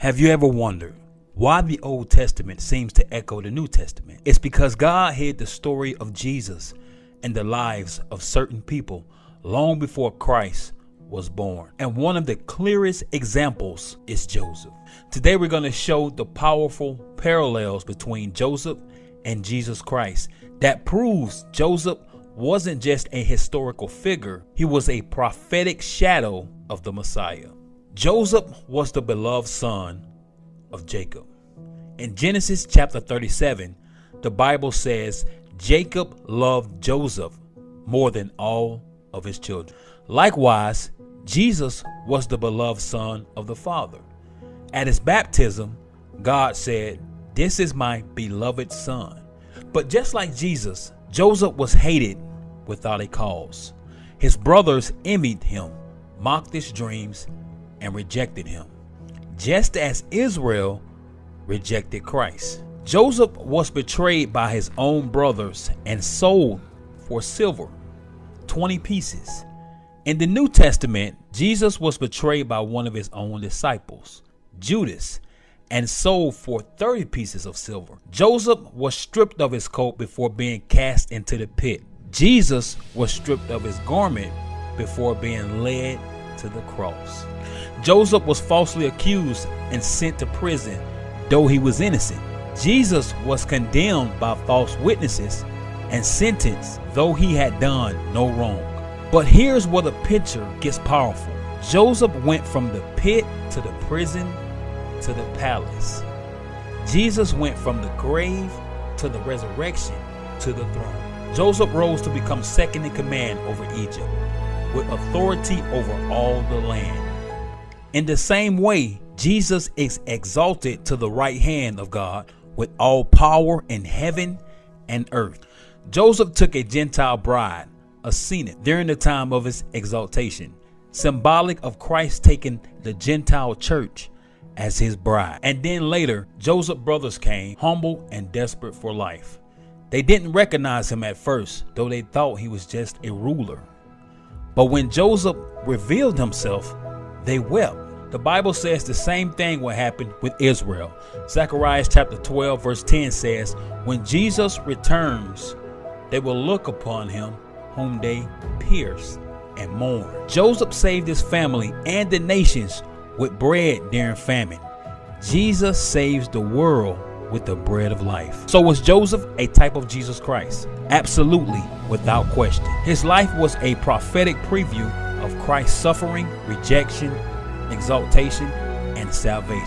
Have you ever wondered why the Old Testament seems to echo the New Testament? It's because God hid the story of Jesus and the lives of certain people long before Christ was born. And one of the clearest examples is Joseph. Today we're going to show the powerful parallels between Joseph and Jesus Christ that proves Joseph wasn't just a historical figure, he was a prophetic shadow of the Messiah. Joseph was the beloved son of Jacob. In Genesis chapter 37, the Bible says Jacob loved Joseph more than all of his children. Likewise, Jesus was the beloved son of the Father. At his baptism, God said, "This is my beloved son." But just like Jesus, Joseph was hated without a cause. His brothers envied him, mocked his dreams, and rejected him, just as Israel rejected Christ. Joseph was betrayed by his own brothers and sold for silver, 20 pieces. In the New Testament, Jesus was betrayed by one of his own disciples, Judas, and sold for 30 pieces of silver. Joseph was stripped of his coat before being cast into the pit. Jesus was stripped of his garment before being led to the cross. Joseph was falsely accused and sent to prison, though he was innocent. Jesus was condemned by false witnesses and sentenced, though he had done no wrong. But here's where the picture gets powerful. Joseph went from the pit to the prison to the palace. Jesus went from the grave to the resurrection to the throne. Joseph rose to become second in command over Egypt, with authority over all the land. In the same way, Jesus is exalted to the right hand of God with all power in heaven and earth. Joseph took a Gentile bride, a Senate, during the time of his exaltation, symbolic of Christ taking the Gentile church as his bride. And then later, Joseph's brothers came, humble and desperate for life. They didn't recognize him at first, though they thought he was just a ruler. But when Joseph revealed himself, they wept. The Bible says the same thing will happen with Israel. Zechariah chapter 12 verse 10 says, "When Jesus returns, they will look upon him whom they pierced and mourn." Joseph saved his family and the nations with bread during famine. Jesus saves the world with the bread of life. So was Joseph a type of Jesus Christ? Absolutely, without question. His life was a prophetic preview of Christ's suffering, rejection, exaltation, and salvation.